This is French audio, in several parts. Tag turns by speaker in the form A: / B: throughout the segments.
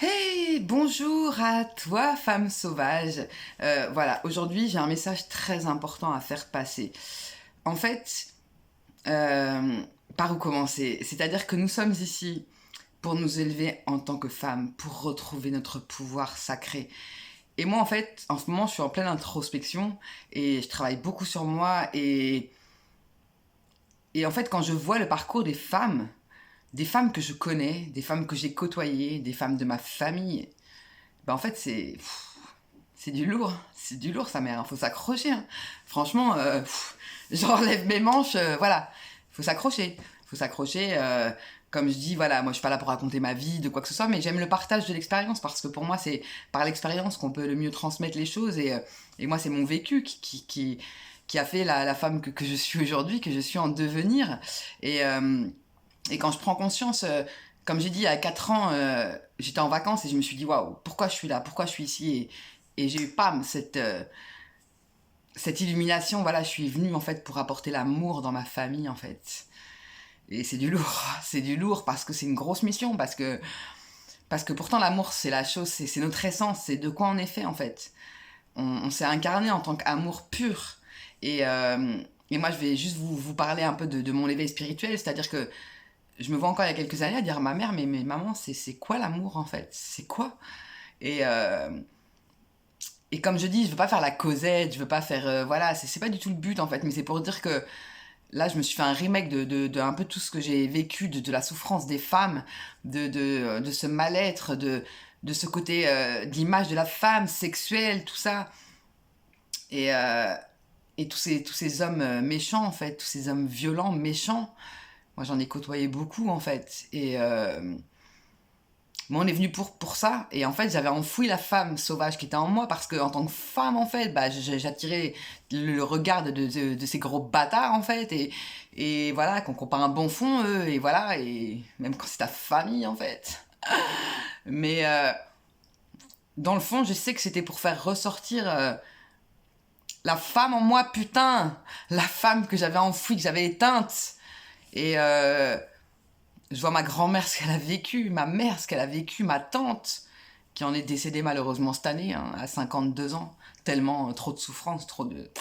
A: Hey, bonjour à toi, femme sauvage. Voilà, aujourd'hui j'ai un message très important à faire passer. En fait, euh, par où commencer? C'est-à-dire que nous sommes ici pour nous élever en tant que femmes, pour retrouver notre pouvoir sacré. Et moi, en fait, en ce moment, je suis en pleine introspection et je travaille beaucoup sur moi. Et en fait, quand je vois le parcours des femmes que je connais, des femmes que j'ai côtoyées, des femmes de ma famille, ben en fait, c'est du lourd sa mère, hein. Faut s'accrocher, hein. Franchement, j'enlève mes manches, voilà, faut s'accrocher, faut s'accrocher. Comme je dis, voilà, moi je suis pas là pour raconter ma vie, de quoi que ce soit, mais j'aime le partage de l'expérience parce que pour moi c'est par l'expérience qu'on peut le mieux transmettre les choses et moi c'est mon vécu qui a fait la femme que je suis aujourd'hui, que je suis en devenir. Et, euh, et quand je prends conscience, comme j'ai dit, à 4 ans, j'étais en vacances et je me suis dit, waouh, pourquoi je suis là, pourquoi je suis ici et j'ai eu, pam, cette illumination, voilà, je suis venue en fait pour apporter l'amour dans ma famille en fait. Et c'est du lourd, c'est du lourd parce que c'est une grosse mission, parce que pourtant l'amour c'est la chose, c'est notre essence, c'est de quoi on est fait en fait. On s'est incarné en tant qu'amour pur. Et, euh, et moi je vais juste vous parler un peu de mon éveil spirituel, c'est-à-dire que je me vois encore il y a quelques années à dire à ma mère, mais maman, c'est quoi l'amour en fait? C'est quoi? Et, euh, et comme je dis, je veux pas faire la causette, je veux pas faire. Voilà, c'est pas du tout le but en fait, mais c'est pour dire que là, je me suis fait un remake de un peu tout ce que j'ai vécu, de la souffrance des femmes, de ce mal-être, de ce côté d'image de la femme, sexuelle, tout ça. Et, euh, et tous ces hommes méchants en fait, tous ces hommes violents, méchants. Moi, j'en ai côtoyé beaucoup en fait. Moi, on est venu pour ça. Et en fait, j'avais enfoui la femme sauvage qui était en moi parce que, en tant que femme, en fait, bah, j'attirais le regard de ces gros bâtards, en fait. Et voilà, qu'on compare un bon fond, eux. Et voilà, et même quand c'est ta famille, en fait. Mais dans le fond, je sais que c'était pour faire ressortir la femme en moi, putain. La femme que j'avais enfouie, que j'avais éteinte. Et je vois ma grand-mère ce qu'elle a vécu, ma mère ce qu'elle a vécu, ma tante qui en est décédée malheureusement cette année, hein, à 52 ans. Tellement trop de souffrance, trop de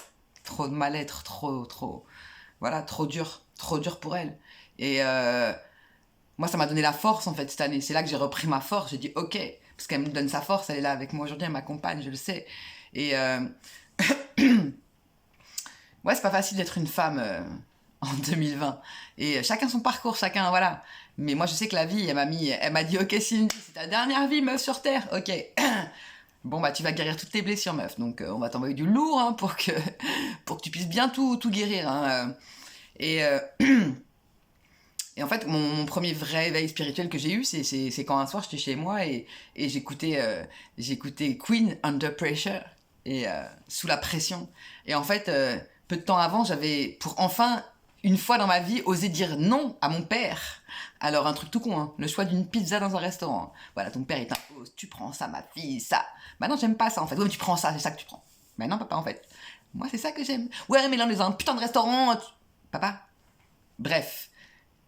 A: mal-être, voilà, trop dur pour elle. Et moi, ça m'a donné la force en fait cette année. C'est là que j'ai repris ma force. J'ai dit ok, parce qu'elle me donne sa force, elle est là avec moi aujourd'hui, elle m'accompagne, je le sais. Et ouais, c'est pas facile d'être une femme en 2020. Et chacun son parcours, chacun, voilà. Mais moi, je sais que la vie, elle m'a dit, ok, Cindy, c'est ta dernière vie, meuf, sur Terre. Ok. Bon, bah, tu vas guérir toutes tes blessures, meuf. Donc, on va t'envoyer du lourd, hein, pour que tu puisses bien tout guérir, hein. Et, euh, et en fait, mon premier vrai éveil spirituel que j'ai eu, c'est quand un soir, j'étais chez moi et j'écoutais Queen Under Pressure et sous la pression. Et en fait, peu de temps avant, j'avais, pour enfin, une fois dans ma vie, osé dire non à mon père. Alors, un truc tout con, hein, le choix d'une pizza dans un restaurant. Voilà, ton père est un host, tu prends ça, ma fille, ça. Bah non, j'aime pas ça en fait. Ouais, mais tu prends ça, c'est ça que tu prends. Mais non, papa, en fait. Moi, c'est ça que j'aime. Ouais, mais là, on est dans un putain de restaurant. Papa. Bref.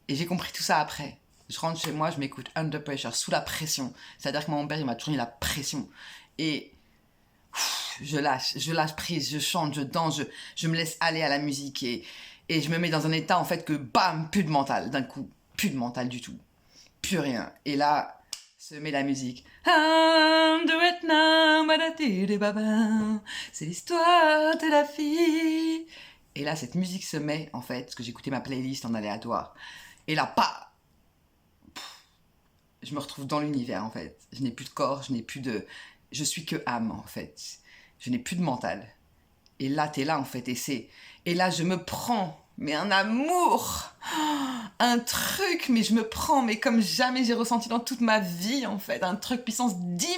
A: Et j'ai compris tout ça après. Je rentre chez moi, je m'écoute Under Pressure, sous la pression. C'est-à-dire que mon père, il m'a toujours mis la pression. Et je lâche prise, je chante, je danse, je me laisse aller à la musique et je me mets dans un état en fait que bam, plus de mental, d'un coup, plus de mental du tout, plus rien. Et là, se met la musique. Under it now, badati baba. C'est l'histoire de la fille. Et là, cette musique se met en fait, parce que j'écoutais ma playlist en aléatoire. Et là, pas, je me retrouve dans l'univers en fait. Je n'ai plus de corps, je n'ai plus de, je suis que âme en fait. Je n'ai plus de mental. Et là, t'es là en fait, et là, je me prends, mais un amour, un truc, mais je me prends, mais comme jamais j'ai ressenti dans toute ma vie en fait, un truc puissance 10 000.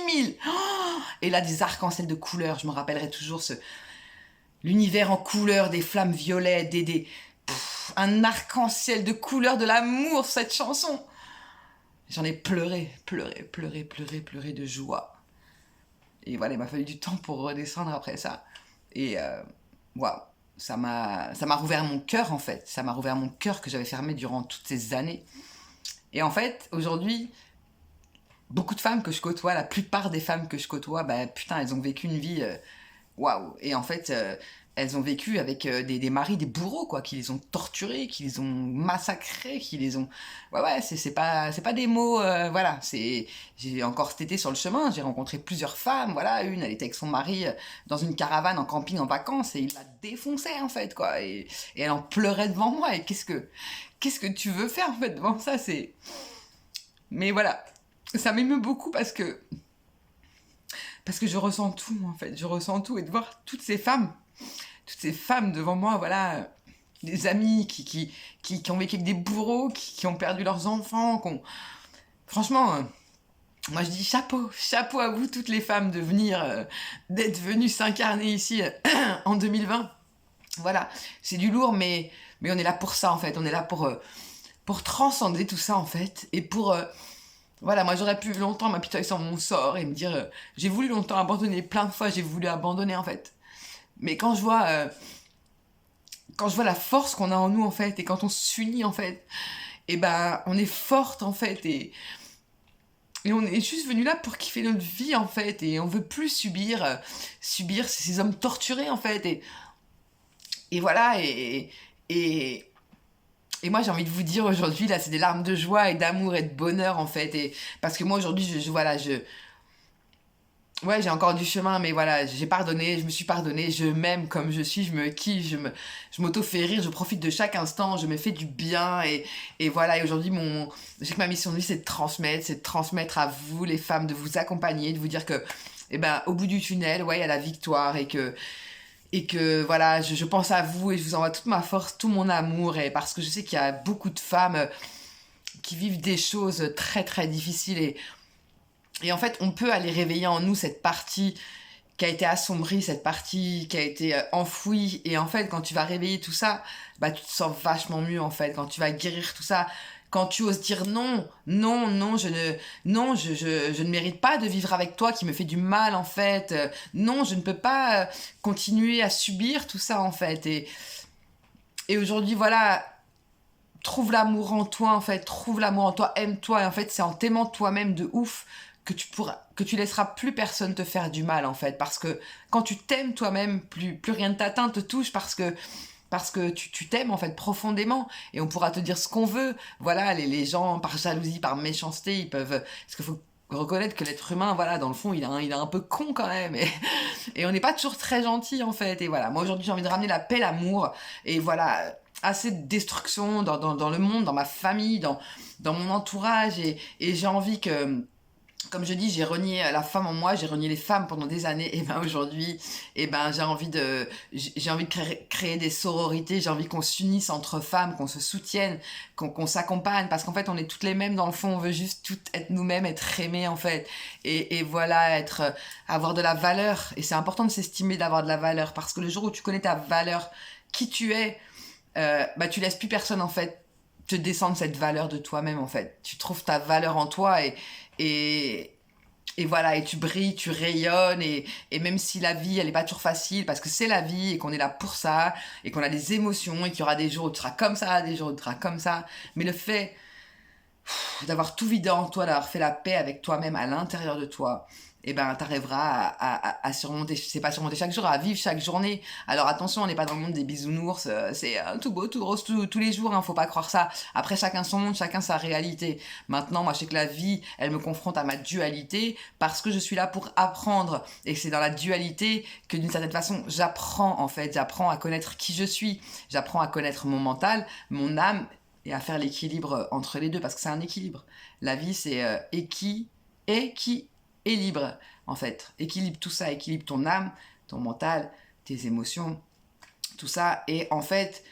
A: Et là, des arcs-en-ciel de couleurs, je me rappellerai toujours l'univers en couleurs, des flammes violettes, un arc-en-ciel de couleurs de l'amour, cette chanson. J'en ai pleuré de joie. Et voilà, il m'a fallu du temps pour redescendre après ça. Et waouh, ça m'a rouvert mon cœur en fait. Ça m'a rouvert mon cœur que j'avais fermé durant toutes ces années. Et en fait, aujourd'hui, beaucoup de femmes que je côtoie, la plupart des femmes que je côtoie, bah putain, elles ont vécu une vie waouh. Et en fait, elles ont vécu avec des maris, des bourreaux, quoi, qui les ont torturés, qui les ont massacrés, qui les ont. Ouais, ouais, c'est pas des mots, voilà. J'ai encore cet été sur le chemin, j'ai rencontré plusieurs femmes, voilà. Une, elle était avec son mari dans une caravane en camping en vacances et il la défonçait, en fait, quoi. Et elle en pleurait devant moi. Et qu'est-ce que tu veux faire, en fait, devant ça? Mais voilà. Ça m'émeut beaucoup parce que je ressens tout, en fait. Je ressens tout. Et de voir toutes ces femmes devant moi, voilà, des amis qui ont vécu avec des bourreaux, qui ont perdu leurs enfants, franchement, moi je dis chapeau à vous, toutes les femmes, d'être venues s'incarner ici en 2020. Voilà, c'est du lourd, mais on est là pour ça, en fait. On est là pour transcender tout ça, en fait, et voilà, moi j'aurais pu longtemps m'apitoyer sur mon sort et me dire, j'ai voulu longtemps abandonner, plein de fois j'ai voulu abandonner, en fait. Mais quand je vois la force qu'on a en nous, en fait, et quand on s'unit, en fait, et ben on est forte, en fait, et on est juste venu là pour kiffer notre vie, en fait, et on veut plus subir ces hommes torturés, en fait, et voilà, et, et moi j'ai envie de vous dire aujourd'hui, là, c'est des larmes de joie et d'amour et de bonheur, en fait, et parce que moi aujourd'hui, voilà, ouais, j'ai encore du chemin, mais voilà, j'ai pardonné, je me suis pardonné, je m'aime comme je suis, je me kiffe, je m'auto-fais rire, je profite de chaque instant, je me fais du bien, et voilà, et aujourd'hui, je sais que ma mission de vie, c'est de transmettre à vous, les femmes, de vous accompagner, de vous dire que, eh ben, au bout du tunnel, ouais, il y a la victoire, et que voilà, je pense à vous, et je vous envoie toute ma force, tout mon amour, et parce que je sais qu'il y a beaucoup de femmes qui vivent des choses très, très difficiles, et en fait, on peut aller réveiller en nous cette partie qui a été assombrie, cette partie qui a été enfouie. Et en fait, quand tu vas réveiller tout ça, bah, tu te sens vachement mieux, en fait. Quand tu vas guérir tout ça, quand tu oses dire non, non, non, je ne mérite pas de vivre avec toi qui me fait du mal, en fait. Non, je ne peux pas continuer à subir tout ça, en fait. Et aujourd'hui, voilà, trouve l'amour en toi, en fait, trouve l'amour en toi, aime-toi, et en fait, c'est en t'aimant toi-même de ouf que tu laisseras plus personne te faire du mal, en fait, parce que quand tu t'aimes toi-même, plus rien ne t'atteint, te touche, parce que tu t'aimes, en fait, profondément, et on pourra te dire ce qu'on veut. Voilà, les gens, par jalousie, par méchanceté, ils peuvent, parce qu'il faut reconnaître que l'être humain, voilà, dans le fond, il est un peu con quand même, et on n'est pas toujours très gentil, en fait. Et voilà, moi aujourd'hui, j'ai envie de ramener la paix, l'amour, et voilà, assez de destruction dans le monde, dans ma famille, dans mon entourage, et j'ai envie que, comme je dis, j'ai renié la femme en moi, j'ai renié les femmes pendant des années, et ben aujourd'hui, et ben j'ai envie de créer des sororités, j'ai envie qu'on s'unisse entre femmes, qu'on se soutienne, qu'on s'accompagne, parce qu'en fait on est toutes les mêmes dans le fond, on veut juste toutes être nous-mêmes, être aimées, en fait, et voilà, avoir de la valeur, et c'est important de s'estimer, d'avoir de la valeur, parce que le jour où tu connais ta valeur, qui tu es, bah tu laisses plus personne, en fait, te descendre cette valeur de toi-même, en fait. Tu trouves ta valeur en toi, et, et voilà, et tu brilles, tu rayonnes, et même si la vie, elle est pas toujours facile, parce que c'est la vie, et qu'on est là pour ça, et qu'on a des émotions, et qu'il y aura des jours où tu seras comme ça, des jours où tu seras comme ça, mais le fait d'avoir tout vidé en toi, d'avoir fait la paix avec toi-même à l'intérieur de toi, et ben t'arriveras à surmonter, c'est pas surmonter chaque jour, à vivre chaque journée. Alors attention, on n'est pas dans le monde des bisounours, c'est tout beau, tout rose tous les jours, hein, faut pas croire ça. Après, chacun son monde, chacun sa réalité. Maintenant, moi je sais que la vie, elle me confronte à ma dualité, parce que je suis là pour apprendre, et c'est dans la dualité que d'une certaine façon j'apprends, en fait, j'apprends à connaître qui je suis, j'apprends à connaître mon mental, mon âme, et à faire l'équilibre entre les deux, parce que c'est un équilibre. La vie, c'est qui est libre, en fait. Équilibre tout ça, équilibre ton âme, ton mental, tes émotions, tout ça. Et en fait,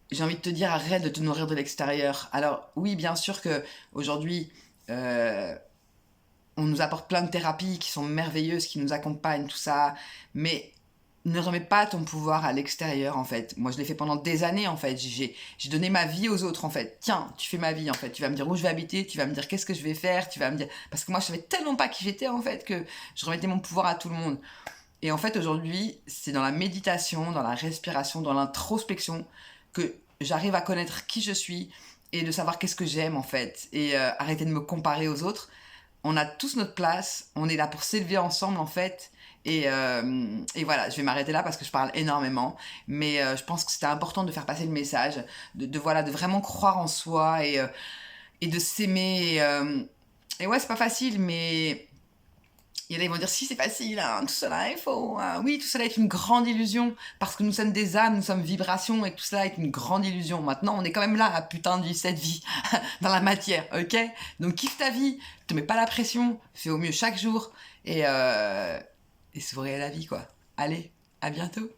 A: j'ai envie de te dire, arrête de te nourrir de l'extérieur. Alors oui, bien sûr que aujourd'hui, on nous apporte plein de thérapies qui sont merveilleuses, qui nous accompagnent, tout ça, mais ne remets pas ton pouvoir à l'extérieur, en fait. Moi, je l'ai fait pendant des années, en fait. J'ai donné ma vie aux autres, en fait. Tiens, tu fais ma vie, en fait. Tu vas me dire où je vais habiter, tu vas me dire qu'est-ce que je vais faire, tu vas me dire... Parce que moi, je savais tellement pas qui j'étais, en fait, que je remettais mon pouvoir à tout le monde. Et en fait, aujourd'hui, c'est dans la méditation, dans la respiration, dans l'introspection, que j'arrive à connaître qui je suis, et de savoir qu'est-ce que j'aime, en fait. Et arrêter de me comparer aux autres, on a tous notre place, on est là pour s'élever ensemble en fait. Et voilà, je vais m'arrêter là parce que je parle énormément, mais je pense que c'était important de faire passer le message, voilà, de vraiment croire en soi et de s'aimer. Et ouais, c'est pas facile, mais il y en a, ils vont dire si c'est facile, hein, tout cela est faux. Hein. Oui, tout cela est une grande illusion parce que nous sommes des âmes, nous sommes vibrations et tout cela est une grande illusion. Maintenant, on est quand même là à putain de vivre cette vie dans la matière, ok? Donc kiffe ta vie, te mets pas la pression, fais au mieux chaque jour et souris à la vie quoi. Allez, à bientôt.